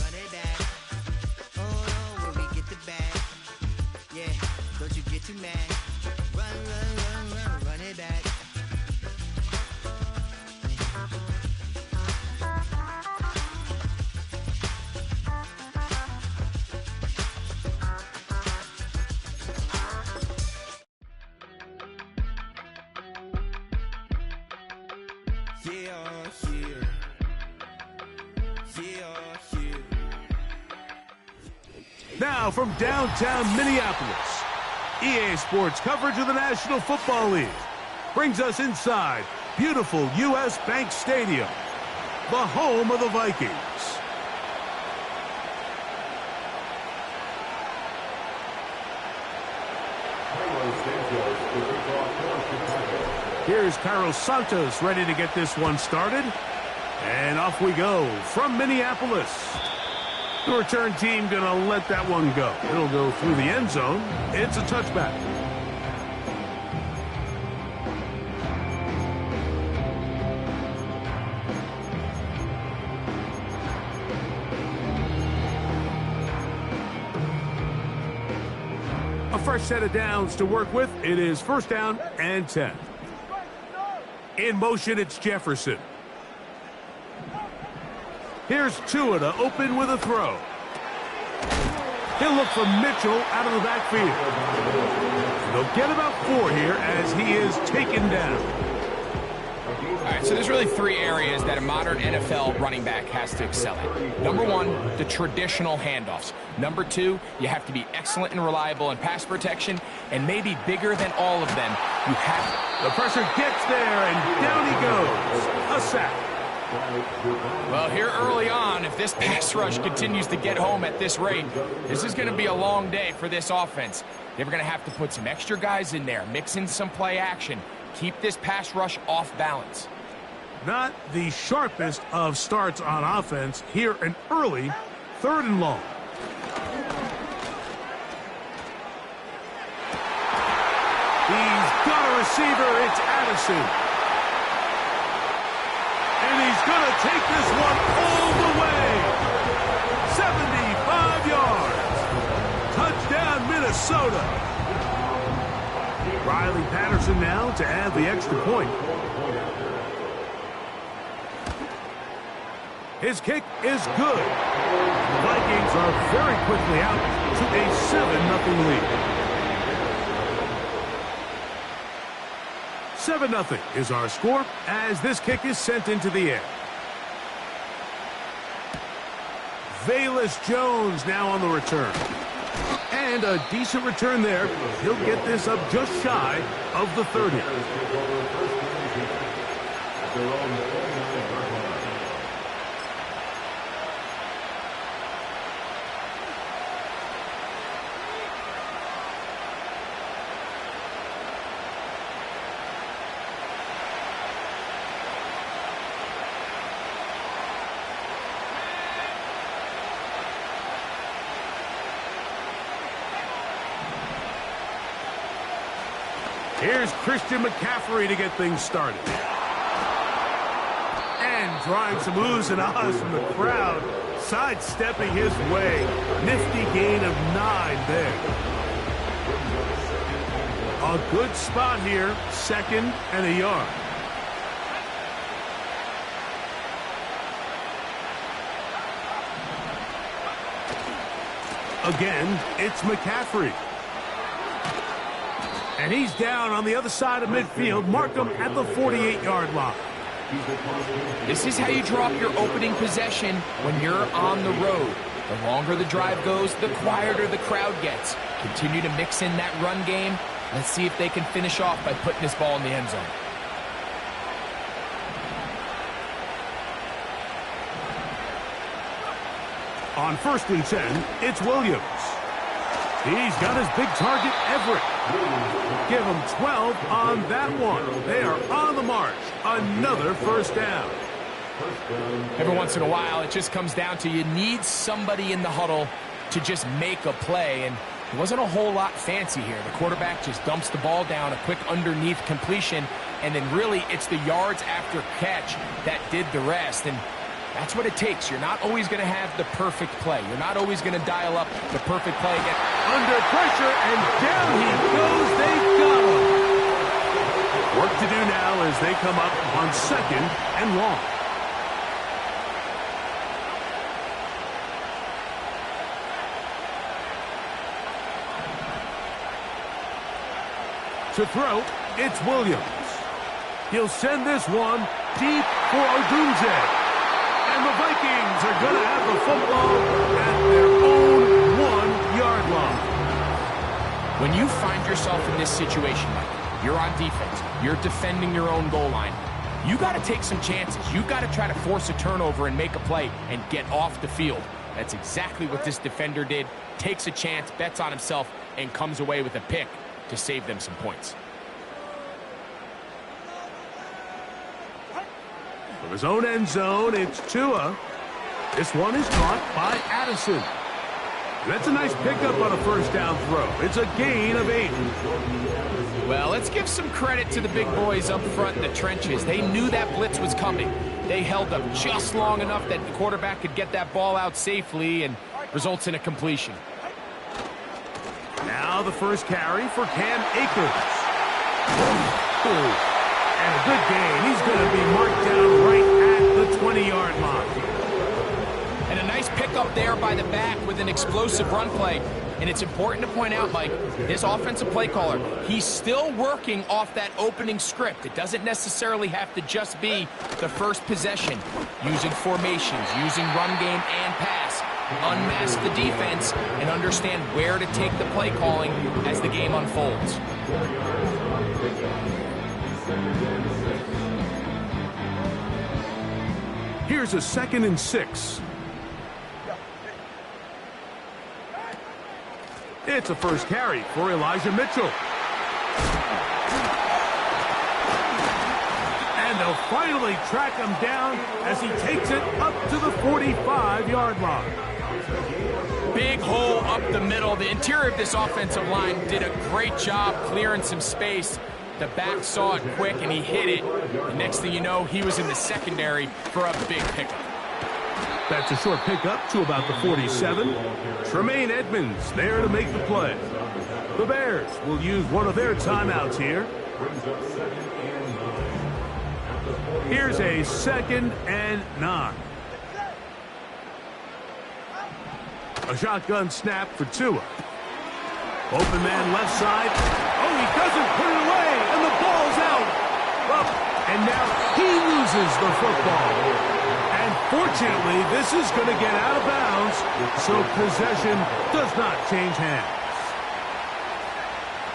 run it back. Oh no, when we get the bag. Yeah, don't you get too mad. Run, run, run, run, run it back. Now from downtown Minneapolis, EA Sports coverage of the National Football League brings us inside beautiful U.S. Bank Stadium, the home of the Vikings. Here's Carlos Santos ready to get this one started. And off we go from Minneapolis. The return team going to let that one go. It'll go through the end zone. It's a touchback. A fresh set of downs to work with. It is first down and 10. In motion, it's Jefferson. Here's Ncaa to open with a throw. He'll look for Mitchell out of the backfield. They'll get about 4 here as he is taken down. All right, so there's really 3 areas that a modern NFL running back has to excel at. Number 1, the traditional handoffs. Number 2, you have to be excellent and reliable in pass protection, and maybe bigger than all of them, you have the pressure gets there, and down he goes. A sack. Well, here early on, if this pass rush continues to get home at this rate, this is going to be a long day for this offense. They're going to have to put some extra guys in there, mix in some play action, keep this pass rush off balance. Not the sharpest of starts on offense. Here an early 3rd and long. He's got a receiver. It's Addison. And he's going to take this one all the way. 75 yards. Touchdown, Minnesota. Riley Patterson now to add the extra point. His kick is good. The Vikings are very quickly out to a 7-0 lead. 7-0 is our score as this kick is sent into the air. Velus Jones now on the return. And a decent return there. He'll get this up just shy of the 30. Here's Christian McCaffrey to get things started. And drawing some oohs and ahs from the crowd, sidestepping his way. Nifty gain of 9 there. A good spot here, 2nd and a yard. Again, it's McCaffrey. And he's down on the other side of midfield. Mark him at the 48-yard line. This is how you drop your opening possession when you're on the road. The longer the drive goes, the quieter the crowd gets. Continue to mix in that run game. Let's see if they can finish off by putting this ball in the end zone. On 1st and 10, it's Williams. He's got his big target, Everett. Give him 12 on that one. They are on the march. Another first down. Every once in a while, it just comes down to you need somebody in the huddle to just make a play, and it wasn't a whole lot fancy here. The quarterback just dumps the ball down, a quick underneath completion, and then really it's the yards after catch that did the rest. And That's what it takes. You're not always going to have the perfect play. You're not always going to dial up the perfect play again. Under pressure, and down he goes. They got him. Work to do now as they come up on 2nd and long. To throw, it's Williams. He'll send this one deep for Odunze. And the Vikings are going to have the football at their own 1-yard line. When you find yourself in this situation, Mike, you're on defense, you're defending your own goal line, you got to take some chances. You got to try to force a turnover and make a play and get off the field. That's exactly what this defender did. Takes a chance, bets on himself, and comes away with a pick to save them some points. From his own end zone, it's Ncaa. This one is caught by Addison. That's a nice pickup on a first down throw. It's a gain of 8. Well, let's give some credit to the big boys up front in the trenches. They knew that blitz was coming. They held up just long enough that the quarterback could get that ball out safely and results in a completion. Now the first carry for Cam Akers. Oh, and a good gain. He's going to be marked down right at the 20-yard line. And a nice pickup there by the back with an explosive run play. And it's important to point out, Mike, this offensive play caller, he's still working off that opening script. It doesn't necessarily have to just be the first possession. Using formations, using run game and pass. Unmask the defense and understand where to take the play calling as the game unfolds. Here's a 2nd and 6. It's a first carry for Elijah Mitchell. And they'll finally track him down as he takes it up to the 45-yard line. Big hole up the middle. The interior of this offensive line did a great job clearing some space. The back saw it quick, and he hit it. The next thing you know, he was in the secondary for a big pickup. That's a short pickup to about the 47. Tremaine Edmonds there to make the play. The Bears will use one of their timeouts here. Here's a 2nd and 9. A shotgun snap for Ncaa. Open man left side. Oh, he doesn't put it away, and the ball's out. Up, and now he loses the football. And fortunately, this is going to get out of bounds, so possession does not change hands.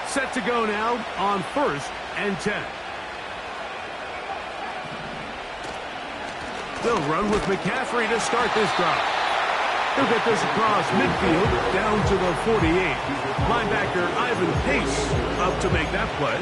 Set to go now on 1st and 10. They'll run with McCaffrey to start this drive. He'll get this across midfield down to the 48. Linebacker Ivan Pace up to make that play.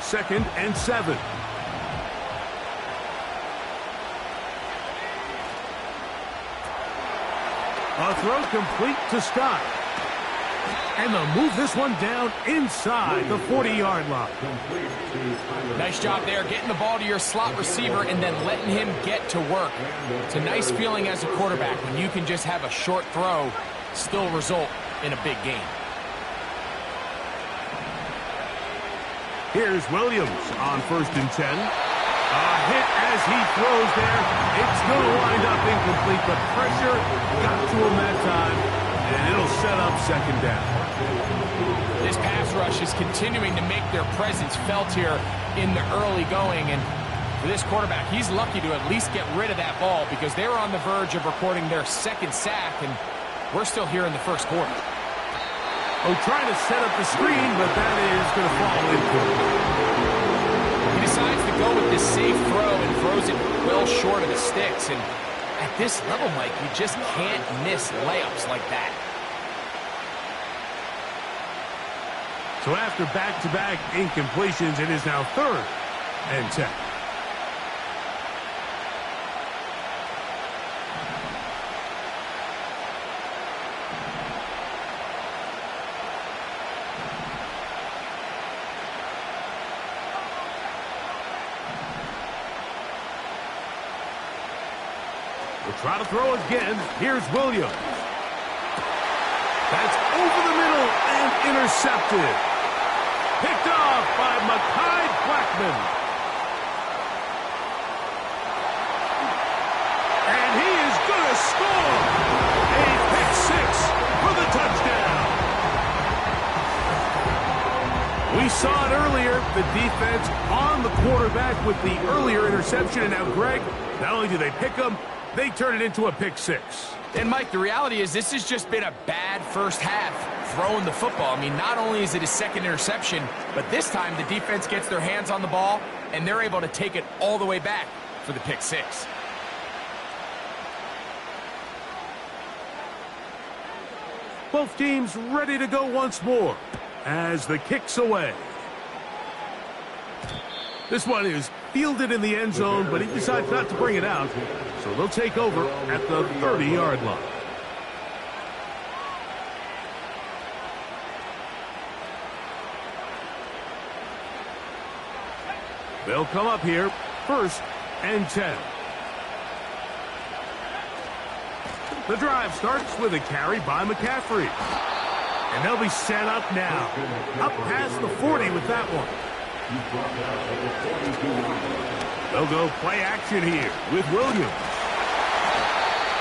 Second and 7. A throw complete to Scott. And they'll move this one down inside the 40-yard line. Nice job there, getting the ball to your slot receiver and then letting him get to work. It's a nice feeling as a quarterback when you can just have a short throw still result in a big gain. Here's Williams on 1st and 10. A hit as he throws there. It's going to wind up incomplete. The pressure got to him that time, and it'll set up 2nd down. This pass rush is continuing to make their presence felt here in the early going, and for this quarterback, he's lucky to at least get rid of that ball because they're on the verge of recording their 2nd sack, and we're still here in the 1st quarter. Oh, trying to set up the screen, but that is going to fall into it. He decides to go with this safe throw and throws it well short of the sticks. And at this level, Mike, you just can't miss layups like that. So after back-to-back incompletions, it is now 3rd and 10. They'll try to throw again. Here's Williams. That's over the middle and intercepted. Picked off by Mekhi Blackmon. And he is going to score. A pick six for the touchdown. We saw it earlier, the defense on the quarterback with the earlier interception. And now, Greg, not only do they pick him, they turn it into a pick six. And, Mike, the reality is this has just been a bad first half throwing the football. I mean, not only is it his second interception, but this time the defense gets their hands on the ball, and they're able to take it all the way back for the pick six. Both teams ready to go once more as the kick's away. This one is fielded in the end zone, but he decides not to bring it out, so they'll take over at the 30-yard line. They'll come up here, 1st and 10. The drive starts with a carry by McCaffrey. And they'll be set up now. Up past the 40 with that one. They'll go play action here with Williams.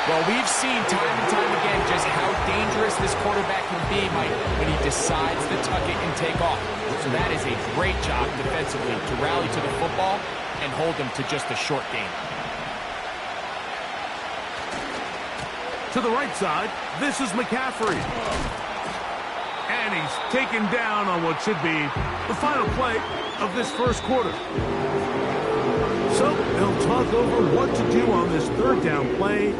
Well, we've seen time and time again just how dangerous this quarterback can be, Mike, when he decides to tuck it and take off. So that is a great job defensively to rally to the football and hold them to just a short gain. To the right side, this is McCaffrey. And he's taken down on what should be the final play of this first quarter. So they'll talk over what to do on this third down play.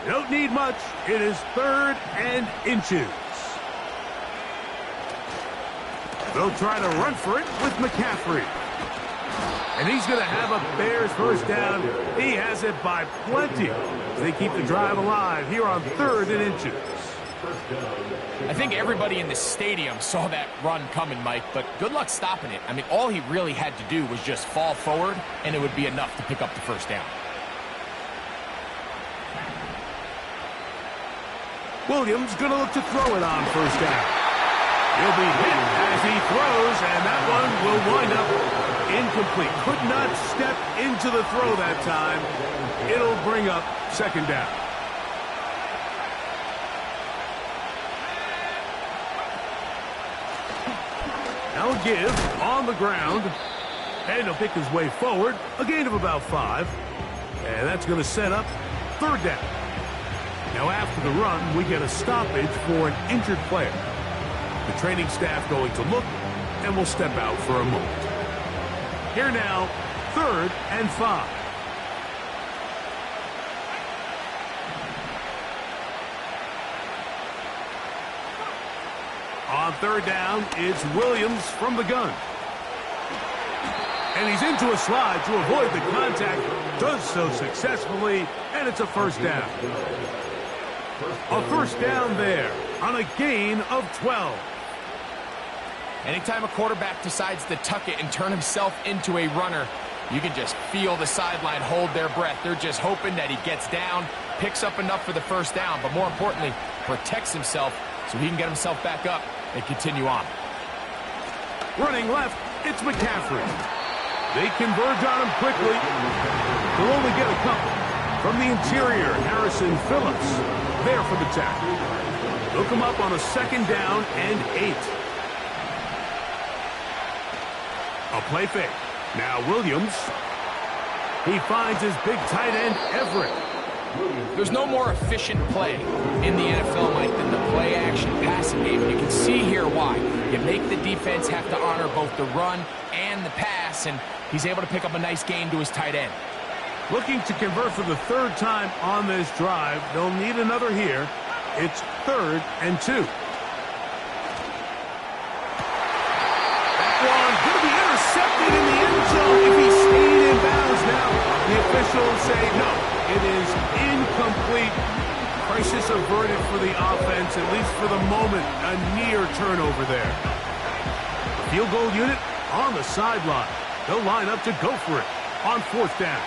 Don't need much. It is 3rd and inches. They'll try to run for it with McCaffrey. And he's going to have a Bears first down. He has it by plenty. They keep the drive alive here on 3rd and inches. I think everybody in the stadium saw that run coming, Mike, but good luck stopping it. I mean, all he really had to do was just fall forward, and it would be enough to pick up the first down. Williams going to look to throw it on first down. He'll be hit as he throws, and that one will wind up incomplete. Could not step into the throw that time. It'll bring up 2nd down. Now a give on the ground, and he'll pick his way forward. A gain of about 5, and that's going to set up 3rd down. Now after the run, we get a stoppage for an injured player. The training staff going to look, and will step out for a moment. Here now, 3rd and 5. On 3rd down, it's Williams from the gun. And he's into a slide to avoid the contact. Does so successfully, and it's a first down. A first down there on a gain of 12. Anytime a quarterback decides to tuck it and turn himself into a runner, you can just feel the sideline hold their breath. They're just hoping that he gets down, picks up enough for the first down, but more importantly, protects himself so he can get himself back up and continue on. Running left, it's McCaffrey. They converge on him quickly. They'll only get a couple. From the interior, Harrison Phillips there for the tackle. They'll come up on a 2nd down and 8. A play fake. Now Williams. He finds his big tight end, Everett. There's no more efficient play in the NFL, Mike, than the play-action passing game. And you can see here why. You make the defense have to honor both the run and the pass, and he's able to pick up a nice gain to his tight end. Looking to convert for the 3rd time on this drive. They'll need another here. It's 3rd and 2. officials say no, it is incomplete. Crisis averted for the offense, at least for the moment. A near turnover there. Field goal unit on the sideline. They'll line up to go for it on 4th down.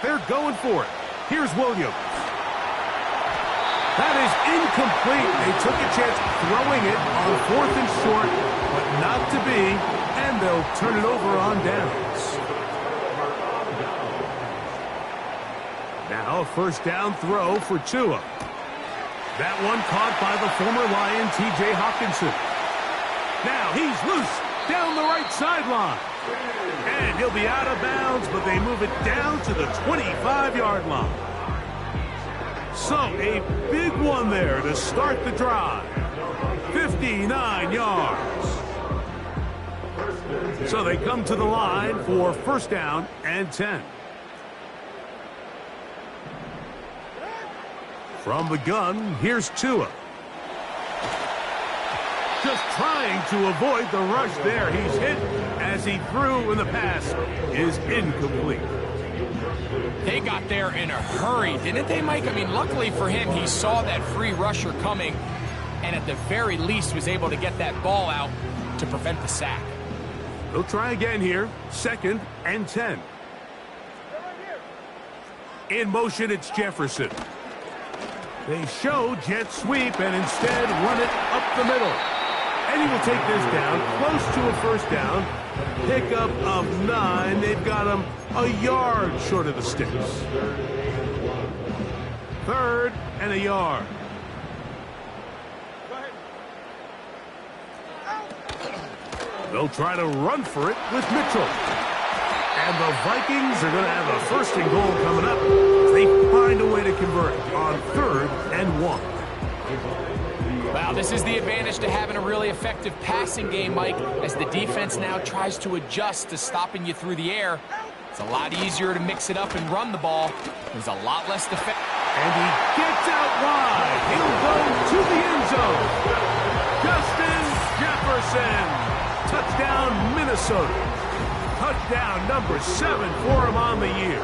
They're going for it. Here's Williams. That is incomplete. They took a chance throwing it on 4th and short, but not to be, and they'll turn it over on downs. Now a 1st down throw for Ncaa. That one caught by the former Lion, T.J. Hawkinson. Now he's loose down the right sideline. And he'll be out of bounds, but they move it down to the 25-yard line. So a big one there to start the drive. 59 yards. So they come to the line for 1st down and 10. From the gun, here's Ncaa. Just trying to avoid the rush there. He's hit as he threw, and the pass is incomplete. They got there in a hurry, didn't they, Mike? I mean, luckily for him, he saw that free rusher coming, and at the very least was able to get that ball out to prevent the sack. They'll try again here. 2nd and 10. In motion, it's Jefferson. They show jet sweep and instead run it up the middle. And he will take this down close to a 1st down. Pickup of 9. They've got him a yard short of the sticks. 3rd and a yard. They'll try to run for it with Mitchell. And the Vikings are going to have a 1st and goal coming up. They find a way to convert on 3rd and 1. Wow, this is the advantage to having a really effective passing game, Mike, as the defense now tries to adjust to stopping you through the air. It's a lot easier to mix it up and run the ball. There's a lot less defense. And he gets out wide. He'll go to the end zone. Justin Jefferson. Touchdown, Minnesota. Touchdown number 7 for him on the year.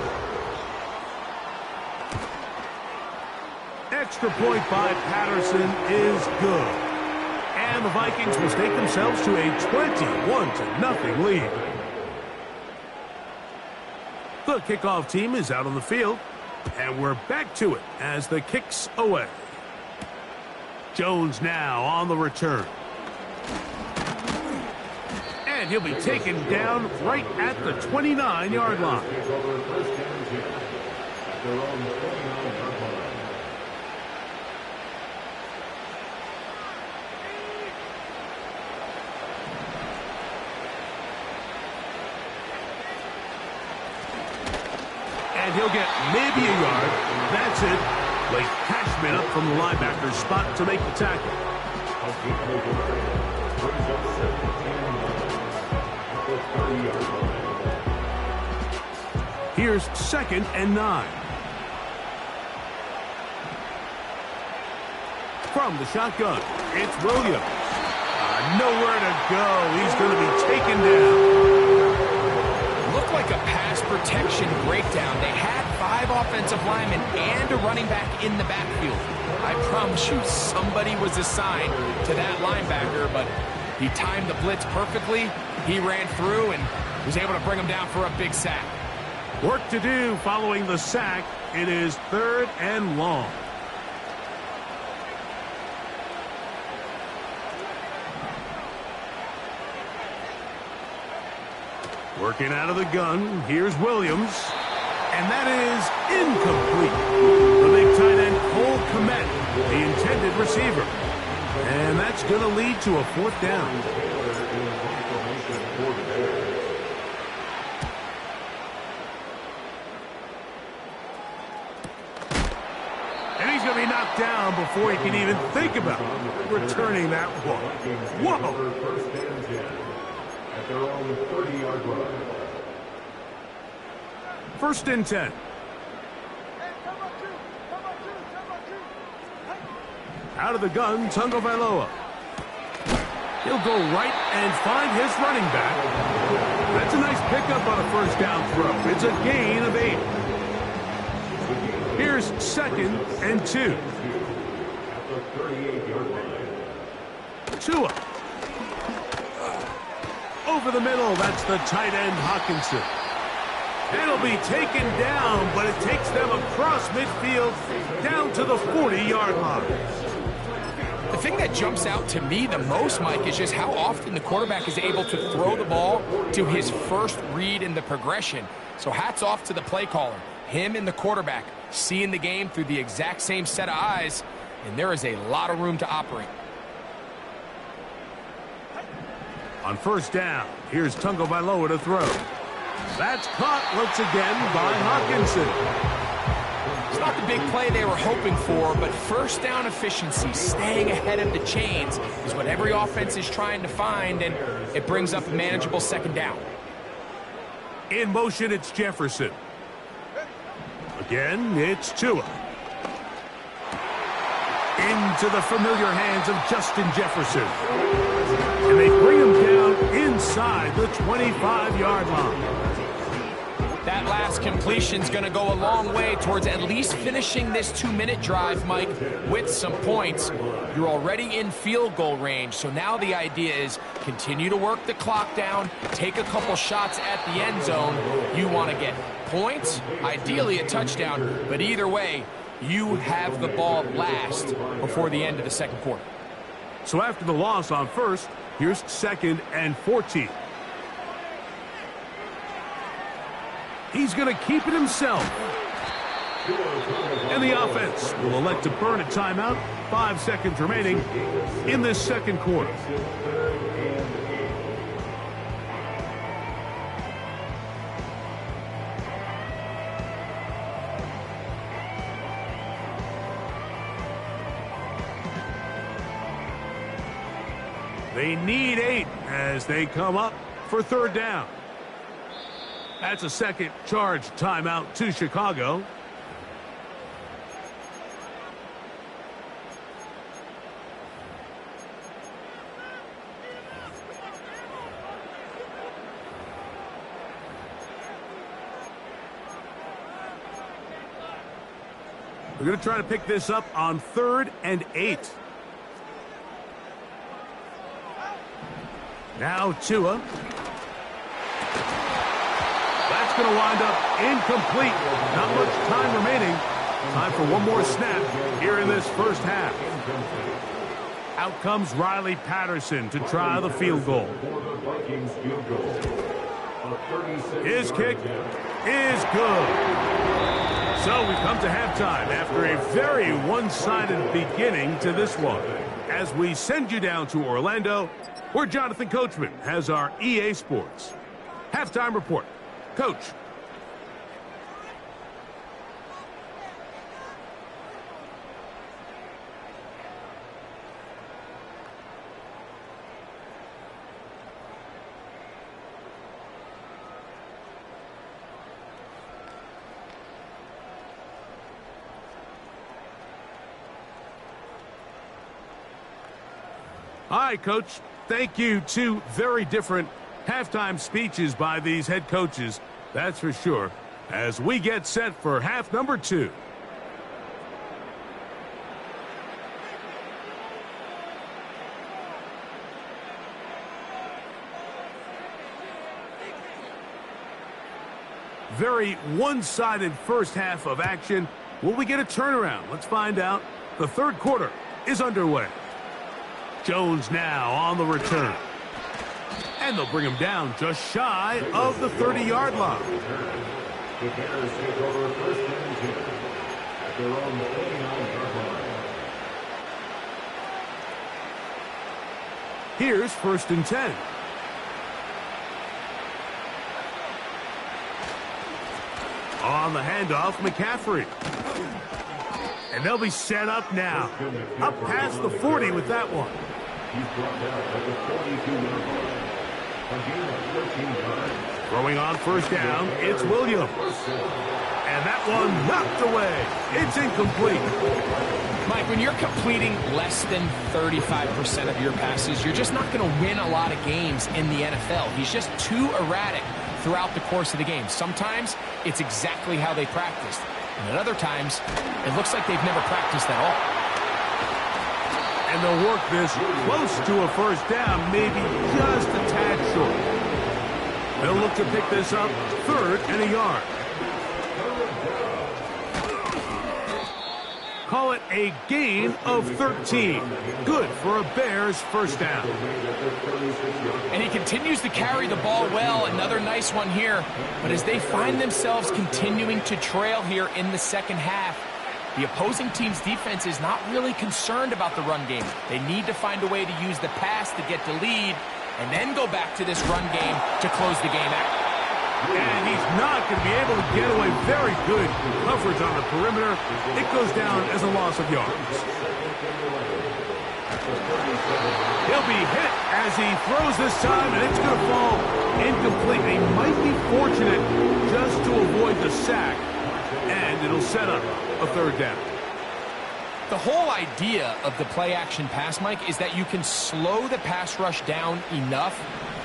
Extra point by Patterson is good. And the Vikings will stake themselves to a 21-0 lead. The kickoff team is out on the field, and we're back to it as the kick's away. Jones now on the return. And he'll be taken down right at the 29-yard line. And he'll get maybe a yard. That's it. Late Cashman up from the linebacker's spot to make the tackle. Here's 2nd and 9. From the shotgun, it's Williams. Nowhere to go. He's going to be taken down. Looked like a pass protection breakdown. They had 5 offensive linemen and a running back in the backfield. I promise you, somebody was assigned to that linebacker, but he timed the blitz perfectly. He ran through and was able to bring him down for a big sack. Work to do following the sack. It is 3rd and long. Working out of the gun, here's Williams. And that is incomplete. The big tight end, Cole Kmet, the intended receiver. And that's going to lead to a 4th down. And he's going to be knocked knocked down before he can even think about returning that one. Whoa! First and 10 at their own 30-yard line. First and 10. Out of the gun, Ncaa. He'll go right and find his running back. That's a nice pickup on a first down throw. It's a gain of 8. Here's second and 2. Tua. Over the middle, that's the tight end Hawkinson. It'll be taken down, but it takes them across midfield down to the 40-yard line. The thing that jumps out to me the most, Mike, is just how often the quarterback is able to throw the ball to his first read in the progression. So hats off to the play caller. Him and the quarterback seeing the game through the exact same set of eyes, and there is a lot of room to operate. On first down, here's Ncaa to throw. That's caught once again by Hawkinson. It's not the big play they were hoping for, but first down efficiency, staying ahead of the chains, is what every offense is trying to find, and it brings up a manageable second down. In motion, it's Jefferson. Again, it's Tua. Into the familiar hands of Justin Jefferson. And they bring him down inside the 25-yard line. That last completion's going to go a long way towards at least finishing this 2-minute drive, Mike, with some points. You're already in field goal range, so now the idea is continue to work the clock down, take a couple shots at the end zone. You want to get points, ideally a touchdown, but either way, you have the ball last before the end of the second quarter. So after the loss on first, here's second and 14. He's going to keep it himself. And the offense will elect to burn a timeout. 5 seconds remaining in this second quarter. They need 8 as they come up for third down. That's a second charge timeout to Chicago. We're going to try to pick this up on 3rd and 8. Now Tua. That's going to wind up incomplete. Not much time remaining. Time for one more snap here in this first half. Out comes Riley Patterson to try the field goal. His kick is good. So we come to halftime after a very one-sided beginning to this one. As we send you down to Orlando, where Jonathan Coachman has our EA Sports halftime report. Coach. Hi, Coach. Thank you. 2 very different halftime speeches by these head coaches, that's for sure, as we get set for half number 2. Very one-sided first half of action. Will we get a turnaround? Let's find out. The third quarter is underway. Jones now on the return. And they'll bring him down just shy of the 30-yard line. The Bears take over first and 10 at their own 39-yard line. Here's first and 10. On the handoff, McCaffrey. And they'll be set up now. Up past the 40 with that one. He's brought down at the 42-yard line. A gain of 13 yards. Throwing on first down, it's Williams. And that one knocked away. It's incomplete. Mike, when you're completing less than 35% of your passes, you're just not going to win a lot of games in the NFL. He's just too erratic throughout the course of the game. Sometimes it's exactly how they practiced. And at other times, it looks like they've never practiced at all. And they'll work this close to a first down, maybe just a tad short. They'll look to pick this up 3rd and a yard. Call it a gain of 13. Good for a Bears first down. And he continues to carry the ball well. Another nice one here. But as they find themselves continuing to trail here in the second half, the opposing team's defense is not really concerned about the run game. They need to find a way to use the pass to get the lead and then go back to this run game to close the game out. And he's not going to be able to get away. Very good coverage on the perimeter. It goes down as a loss of yards. He'll be hit as he throws this time, and it's going to fall incomplete. He might be fortunate just to avoid the sack, and it'll set up a 3rd down. The whole idea of the play-action pass, Mike, is that you can slow the pass rush down enough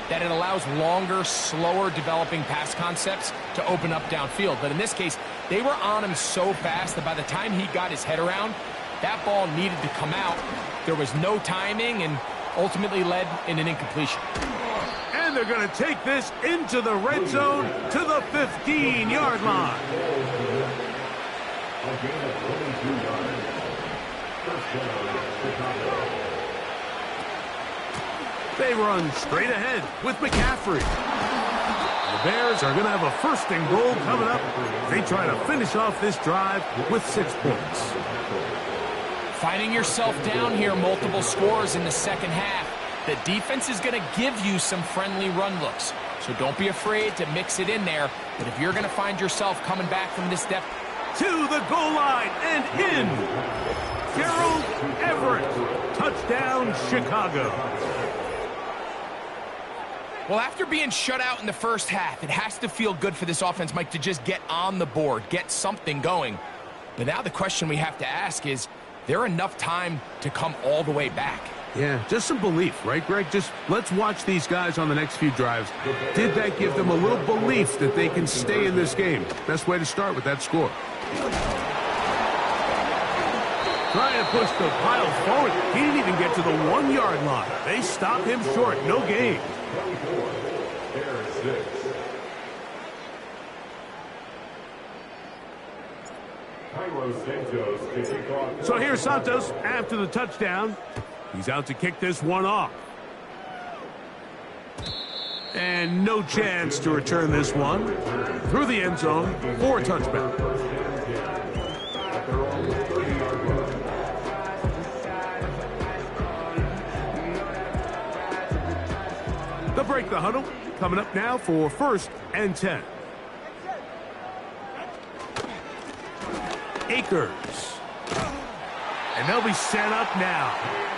that it allows longer, slower developing pass concepts to open up downfield. But in this case, they were on him so fast that by the time he got his head around, that ball needed to come out. There was no timing and ultimately led in an incompletion. And they're going to take this into the red zone to the 15-yard line. A gain of 22 yards. First down, Chicago. They run straight ahead with McCaffrey. The Bears are going to have a 1st and goal coming up. They try to finish off this drive with 6 points. Finding yourself down here, multiple scores in the second half. The defense is going to give you some friendly run looks. So don't be afraid to mix it in there. But if you're going to find yourself coming back from this depth, To the goal line and in. Gerald Everett. Touchdown, Chicago. well, after being shut out in the first half, it has to feel good for this offense, Mike, to just get on the board, get something going. But now the question we have to ask is there enough time to come all the way back? Yeah, just some belief, right, Greg? Just let's watch these guys on the next few drives. Did that give them a little belief that they can stay in this game? Best way to start with that score. Trying to push the pile forward. He didn't even get to the 1-yard line. They stop him short. No gain. So here's Santos after the touchdown. He's out to kick this one off. And no chance to return this one through the end zone for a touchback. They'll break the huddle. Coming up now for 1st and 10. Akers. And they'll be set up now.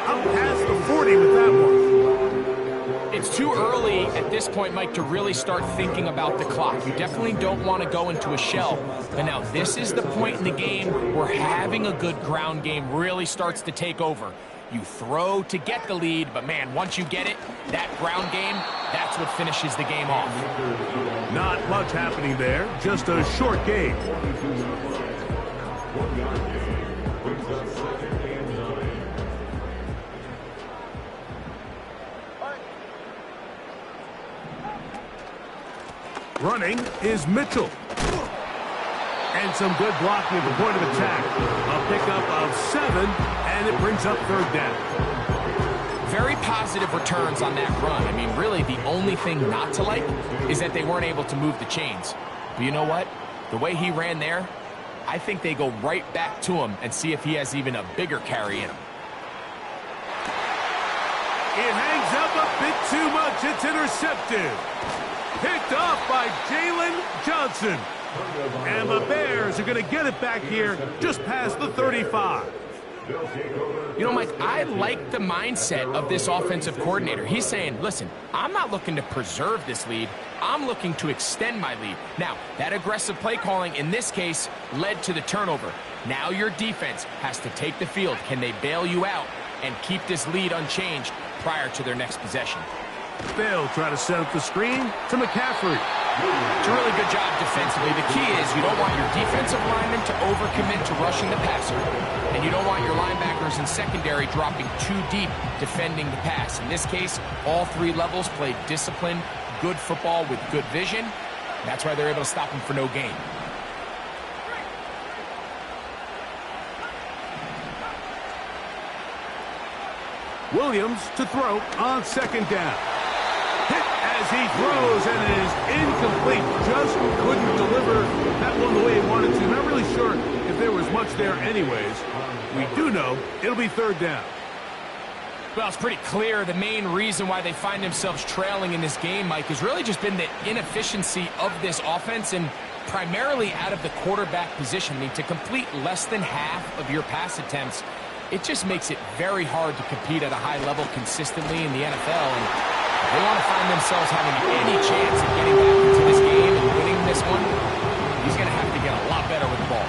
Up past the 40 with that one. It's too early at this point, Mike, to really start thinking about the clock. You definitely don't want to go into a shell. But now this is the point in the game where having a good ground game really starts to take over. You throw to get the lead, but man, once you get it, that ground game, that's what finishes the game off. Not much happening there, just a short game. Running is Mitchell. And some good blocking at the point of attack. A pickup of 7, and it brings up 3rd down. Very positive returns on that run. I mean, really, the only thing not to like is that they weren't able to move the chains. But you know what? The way he ran there, I think they go right back to him and see if he has even a bigger carry in him. It hangs up a bit too much. It's intercepted. Picked off by Jalen Johnson. And the Bears are going to get it back here just past the 35. You know, Mike, I like the mindset of this offensive coordinator. He's saying, listen, I'm not looking to preserve this lead. I'm looking to extend my lead. Now, that aggressive play calling in this case led to the turnover. Now your defense has to take the field. Can they bail you out and keep this lead unchanged prior to their next possession? They'll try to set up the screen to McCaffrey. It's a really good job defensively. The key is you don't want your defensive linemen to overcommit to rushing the passer, and you don't want your linebackers in secondary dropping too deep defending the pass. In this case, all three levels played disciplined, good football with good vision. That's why they're able to stop him for no gain. Williams to throw on second down. Hit as he throws, and it is incomplete. Just couldn't deliver that one the way he wanted to. Not really sure if there was much there anyways. We do know it'll be third down. Well, it's pretty clear the main reason why they find themselves trailing in this game, Mike, has really just been the inefficiency of this offense and primarily out of the quarterback position. I mean, to complete less than half of your pass attempts, it just makes it very hard to compete at a high level consistently in the NFL. And if they want to find themselves having any chance of getting back into this game and winning this one, he's going to have to get a lot better with the ball.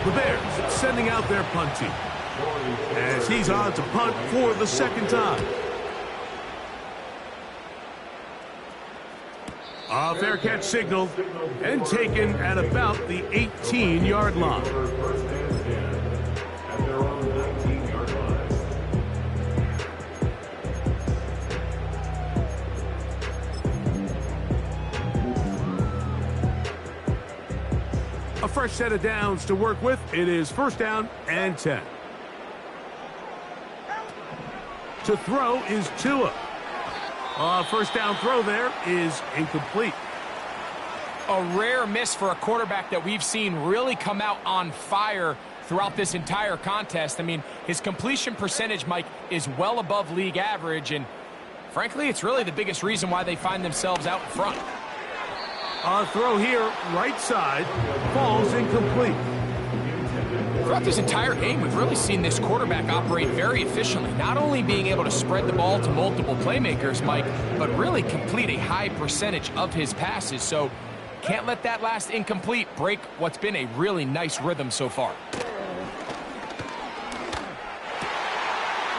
The Bears sending out their punt team as he's on to punt for the second time. A fair catch signaled and taken at about the 18-yard line. A fresh set of downs to work with. It is first down and 10. To throw is Tua. First down throw there is incomplete. A rare miss for a quarterback that we've seen really come out on fire throughout this entire contest. I mean, his completion percentage, Mike, is well above league average, and frankly, it's really the biggest reason why they find themselves out in front. A throw here, right side, falls incomplete. Throughout this entire game, we've really seen this quarterback operate very efficiently, not only being able to spread the ball to multiple playmakers, Mike, but really complete a high percentage of his passes. So can't let that last incomplete break what's been a really nice rhythm so far.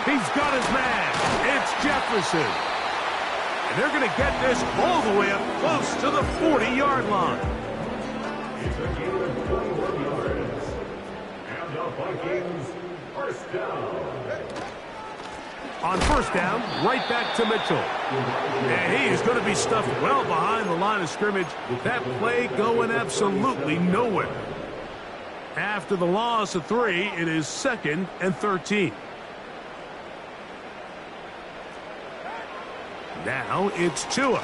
He's got his man. It's Jefferson. And they're going to get this all the way up close to the 40-yard line. It's a gain of 21 yards. And the Vikings first down. On first down, right back to Mitchell. And he is going to be stuffed well behind the line of scrimmage. That play going absolutely nowhere. After the loss of 3, it is 2nd and 13. Now it's Tua.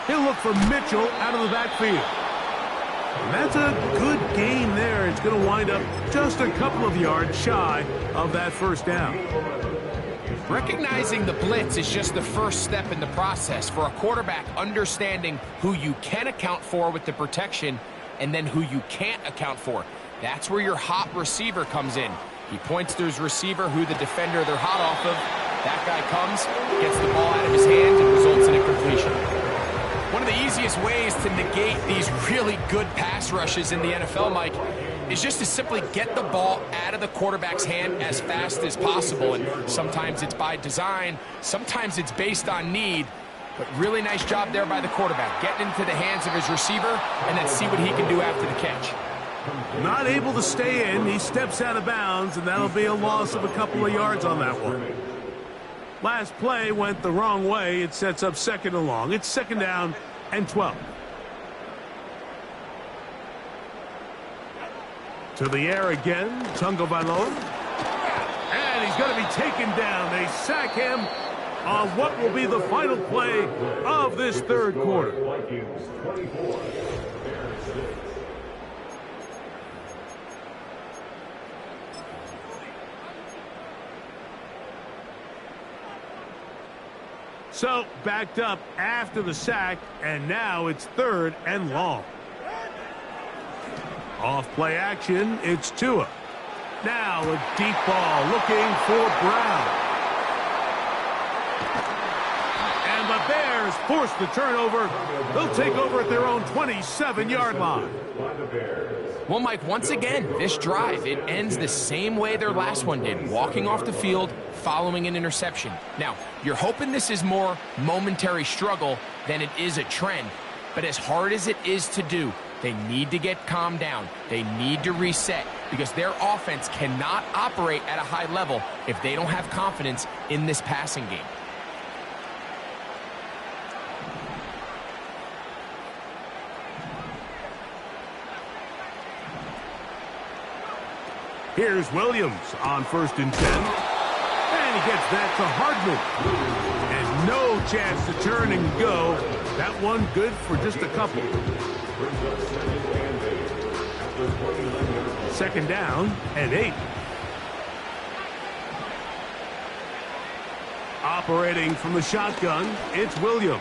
He'll look for Mitchell out of the backfield. And that's a good gain there. It's going to wind up just a couple of yards shy of that first down. Recognizing the blitz is just the first step in the process for a quarterback, understanding who you can account for with the protection and then who you can't account for. That's where your hot receiver comes in. He points to his receiver, who the defender they're hot off of. That guy comes, gets the ball out of his hand, and results in a completion. One of the easiest ways to negate these really good pass rushes in the NFL, Mike, is just to simply get the ball out of the quarterback's hand as fast as possible. And sometimes it's by design, sometimes it's based on need. But really nice job there by the quarterback, getting into the hands of his receiver and then see what he can do after the catch. Not able to stay in. He steps out of bounds, and that'll be a loss of a couple of yards on that one. Last play went the wrong way. It sets up 2nd and long. It's 2nd down and 12. To the air again, Tagovailoa. And he's going to be taken down. They sack him on what will be the final play of this third quarter. Vikings 24, Bears 6. So backed up after the sack, and now it's 3rd and long. Off play action, it's Tua. Now a deep ball looking for Brown. And the Bears force the turnover. They'll take over at their own 27-yard line. Well, Mike, once again, this drive, it ends the same way their last one did, walking off the field, following an interception. Now, you're hoping this is more momentary struggle than it is a trend, but as hard as it is to do, they need to get calmed down. They need to reset because their offense cannot operate at a high level if they don't have confidence in this passing game. Here's Williams on 1st and 10. And he gets that to Hardman. And no chance to turn and go. That one good for just a couple. 2nd down and 8. Operating from the shotgun, it's Williams.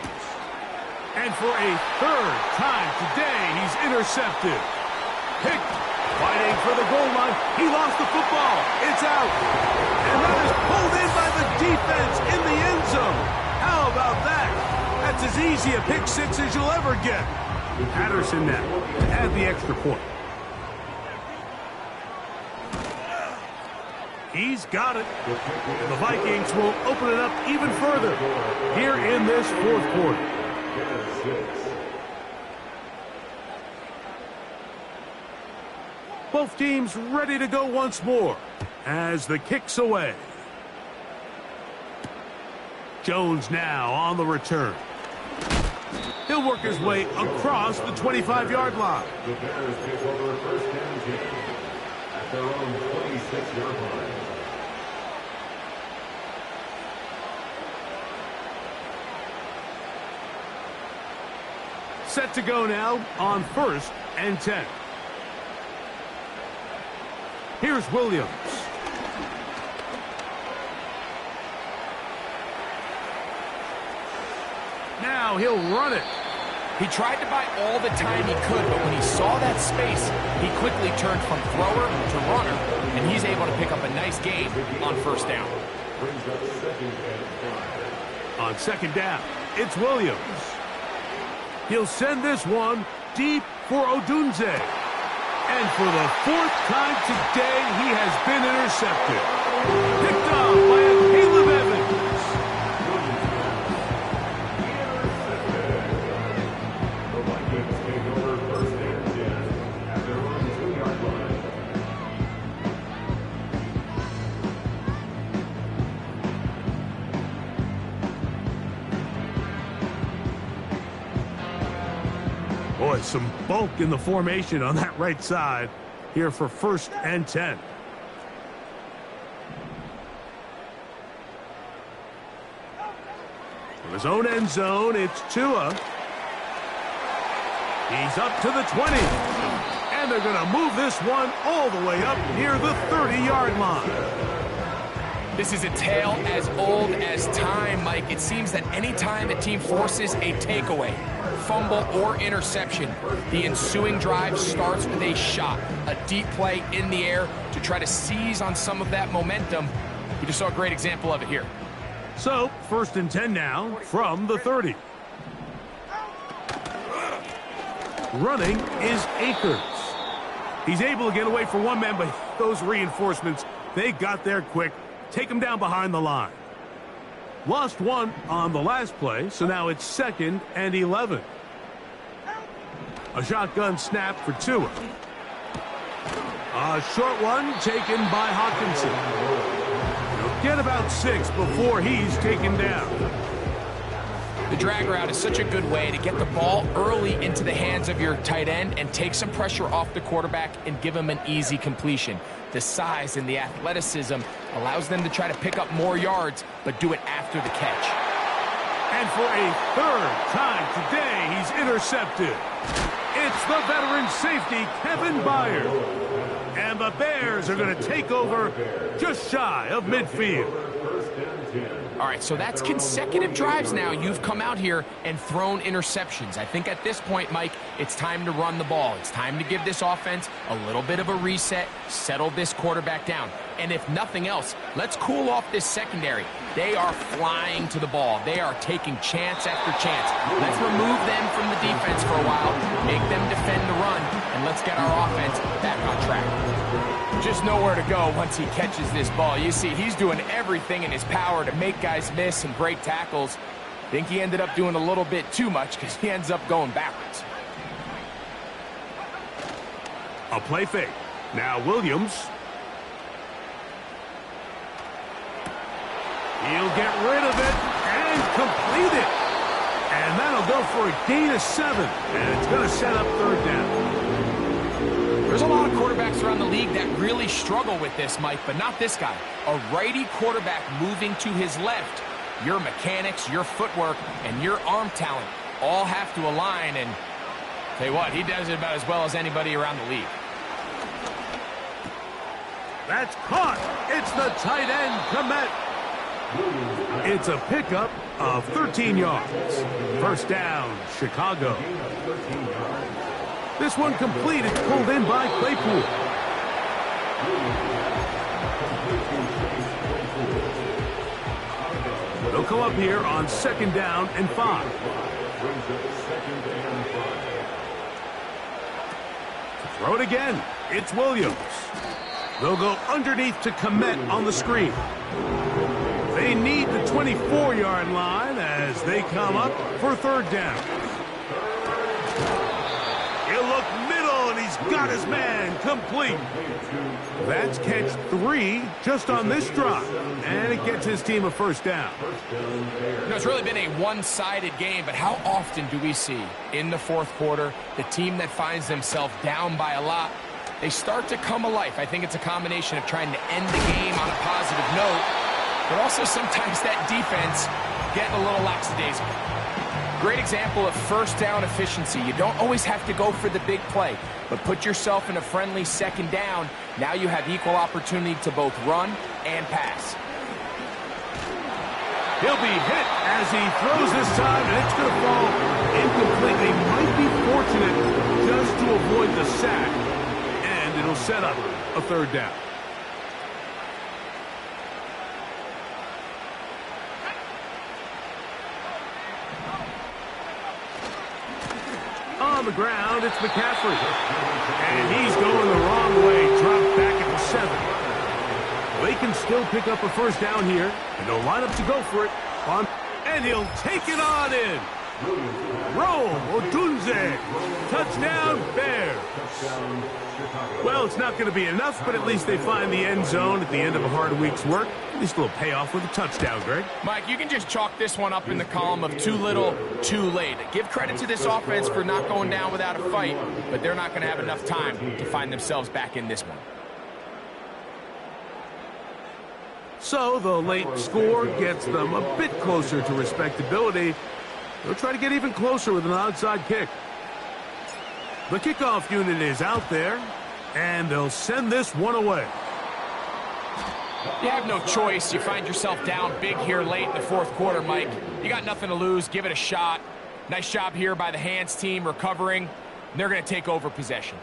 And for a 3rd time today, he's intercepted. Picked. Fighting for the goal line. He lost the football. It's out. And that is pulled in by the defense in the end zone. How about that? That's as easy a pick six as you'll ever get. Patterson now at the extra point. He's got it. And the Vikings will open it up even further here in this 4th quarter. Both teams ready to go once more as the kick's away. Jones now on the return. He'll work his way across the 25-yard line. The Bears take over 1st and 10 at their own 26-yard line. Set to go now on 1st and 10. Here's Williams. Now he'll run it. He tried to buy all the time he could, but when he saw that space, he quickly turned from thrower to runner, and he's able to pick up a nice gain on 1st down. On 2nd down, it's Williams. He'll send this one deep for Odunze. And for the 4th time today, he has been intercepted. Picked off by a Caleb Evans. The Vikings take over 1st and 10 at their own 2-yard line. Boy, some bulk in the formation on that right side here for 1st and 10. From his own end zone, it's Tua. He's up to the 20. And they're going to move this one all the way up near the 30-yard line. This is a tale as old as time, Mike. It seems that any time a team forces a takeaway, fumble, or interception, the ensuing drive starts with a shot, a deep play in the air to try to seize on some of that momentum. We just saw a great example of it here. So, 1st and 10 now from the 30. Running is Akers. He's able to get away from one man, but those reinforcements, they got there quick. Take him down behind the line. Lost one on the last play, so now it's 2nd and 11. A shotgun snap for Tua. A short one taken by Hawkinson. He'll get about 6 before he's taken down. The drag route is such a good way to get the ball early into the hands of your tight end and take some pressure off the quarterback and give him an easy completion. The size and the athleticism allows them to try to pick up more yards, but do it after the catch. And for a 3rd time today, he's intercepted. It's the veteran safety, Kevin Byard. And the Bears are going to take over just shy of midfield. 1st and 10. All right, so that's consecutive drives now. You've come out here and thrown interceptions. I think at this point, Mike, it's time to run the ball. It's time to give this offense a little bit of a reset, settle this quarterback down. And if nothing else, let's cool off this secondary. They are flying to the ball. They are taking chance after chance. Let's remove them from the defense for a while, make them defend the run, and let's get our offense back on track. Just nowhere to go once he catches this ball. You see, he's doing everything in his power to make guys miss and break tackles. Think he ended up doing a little bit too much because he ends up going backwards. A play fake. Now Williams. He'll get rid of it and complete it. And that'll go for a gain of 7. And it's going to set up third down. There's a lot of quarterbacks around the league that really struggle with this, Mike, but not this guy. A righty quarterback moving to his left. Your mechanics, your footwork, and your arm talent all have to align, and tell you what, he does it about as well as anybody around the league. That's caught. It's the tight end, Ncaa. It's a pickup of 13 yards. First down, Chicago. This one completed, pulled in by Claypool. They'll come up here on 2nd down and 5. Throw it again. It's Williams. They'll go underneath to Ncaa on the screen. They need the 24-yard line as they come up for 3rd down. He'll look middle, and he's got his man complete. That's catch 3 just on this drive, and it gets his team a 1st down. You know, it's really been a one-sided game, but how often do we see in the 4th quarter the team that finds themselves down by a lot, they start to come alive? I think it's a combination of trying to end the game on a positive note, but also sometimes that defense getting a little lackadaisical. Great example of 1st down efficiency. You don't always have to go for the big play, but put yourself in a friendly 2nd down. Now you have equal opportunity to both run and pass. He'll be hit as he throws this time, and it's going to fall incomplete. They might be fortunate just to avoid the sack, and it'll set up a 3rd down. On the ground, it's McCaffrey. And he's going the wrong way, dropped back at the 7. They can still pick up a 1st down here, and they'll line up to go for it. And he'll take it on in. Rome Odunze. Touchdown, Bears. Well, it's not going to be enough, but at least they find the end zone at the end of a hard week's work. At least a little payoff with a touchdown, Greg. Mike, you can just chalk this one up in the column of too little, too late. Give credit to this offense for not going down without a fight, but they're not going to have enough time to find themselves back in this one. So the late score gets them a bit closer to respectability. They'll try to get even closer with an onside kick. The kickoff unit is out there, and they'll send this one away. You have no choice. You find yourself down big here late in the 4th quarter, Mike. You got nothing to lose. Give it a shot. Nice job here by the hands team recovering. They're going to take over possession.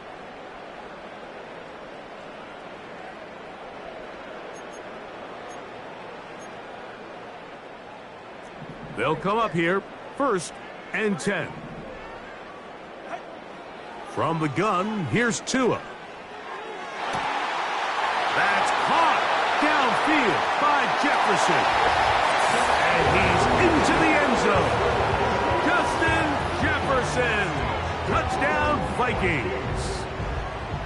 They'll come up here, 1st and 10. From the gun, here's Ncaa. That's caught downfield by Jefferson. And he's into the end zone. Justin Jefferson. Touchdown, Vikings.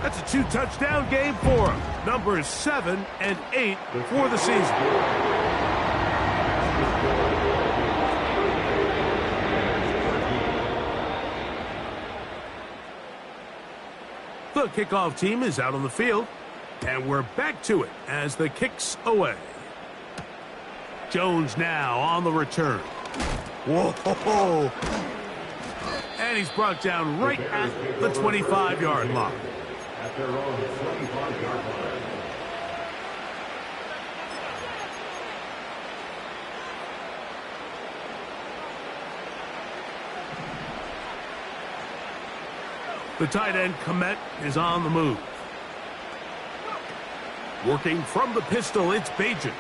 That's a 2-touchdown game for him. Numbers 7 and 8 for the season. The kickoff team is out on the field, and we're back to it as the kick's away. Jones now on the return. Whoa! And he's brought down right at the 25-yard line. At their own 25-yard line. The tight end, Komet, is on the move. Working from the pistol, it's Bajent.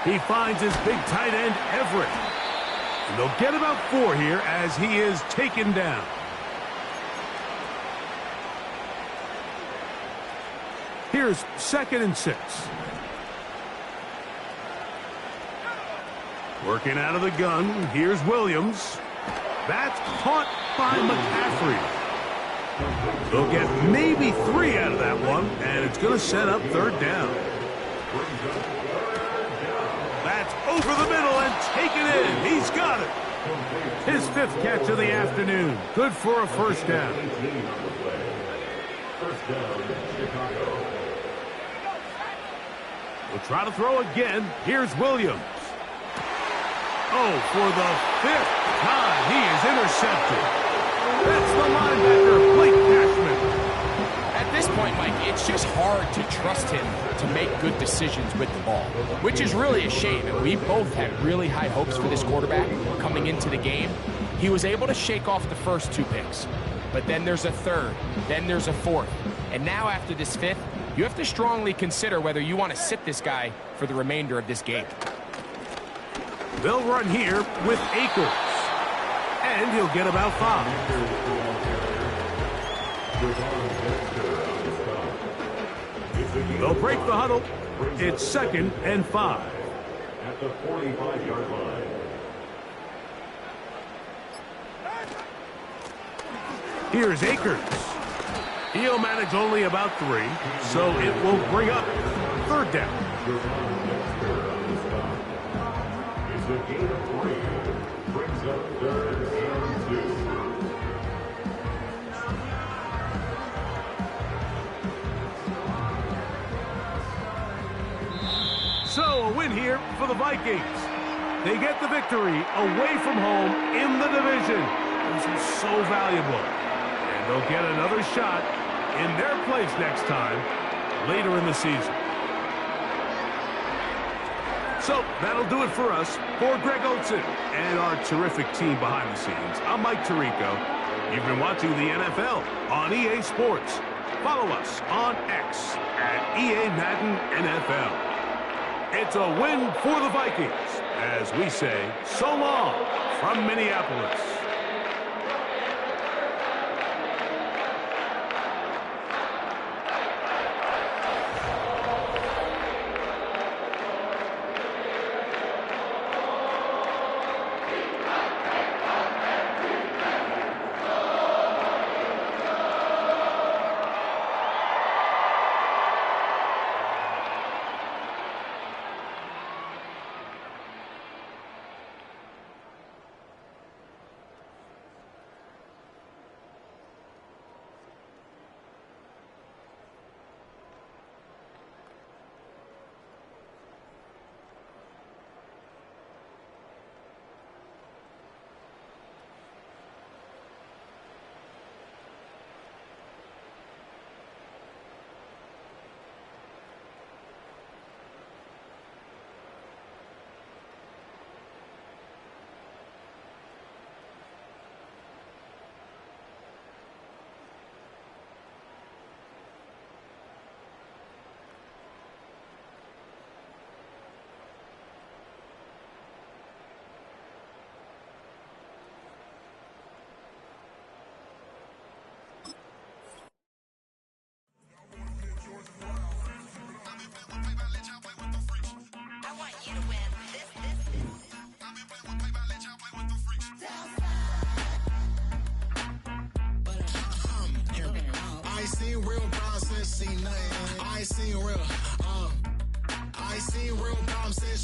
He finds his big tight end, Everett. And they'll get about 4 here as he is taken down. Here's 2nd and 6. Working out of the gun, here's Williams. That's caught by McCaffrey. They'll get maybe 3 out of that one, and it's going to set up 3rd down. That's over the middle and taken in. He's got it. His 5th catch of the afternoon. Good for a 1st down. We'll try to throw again. Here's Williams. Oh, for the 5th time, he is intercepted. That's the linebacker, Blake Cashman. At this point, Mike, it's just hard to trust him to make good decisions with the ball, which is really a shame. And we both had really high hopes for this quarterback coming into the game. He was able to shake off the first 2 picks, but then there's a 3rd, then there's a 4th. And now after this 5th, you have to strongly consider whether you want to sit this guy for the remainder of this game. They'll run here with Akers, and he'll get about 5. They'll break the huddle. It's 2nd and 5. At the 45-yard line. Here's Akers. He'll manage only about 3, so it will bring up 3rd down. It's a gain of 3. Brings up 3rd and 2. So a win here for the Vikings. They get the victory away from home in the division. This is so valuable. And they'll get another shot in their place next time later in the season. So that'll do it for us. For Greg Olson and our terrific team behind the scenes, I'm Mike Tirico. You've been watching the NFL on EA Sports. Follow us on X at EA Madden NFL. It's a win for the Vikings as we say so long from Minneapolis.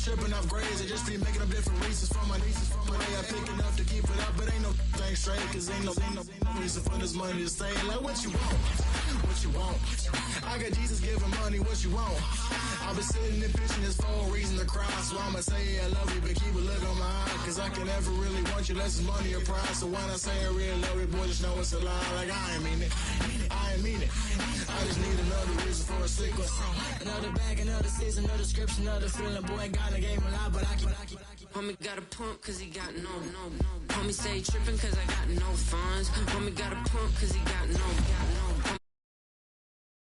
Tripping off grades, I just be making up different reasons for my nieces. From my way I pick enough to keep it up, but ain't no thing straight, cause ain't no reason for this money to stay. Like what you want, what you want. I got Jesus giving money, what you want. I've been sitting and pitching this for a reason. to cry, so I'ma say I love you, but keep a look on my eye. Cause I can never really want you less than money or pride. So when I say I really love you, boy, just know it's a lie. Like I ain't mean it, I ain't mean it. I just need another reason for a sequence. Another bag, another season, another description, another feeling. Boy, got the game a lot, but I keep. Homie got a pump cause he got no. Homie say trippin' cause I got no funds. Homie got a pump cause he got no.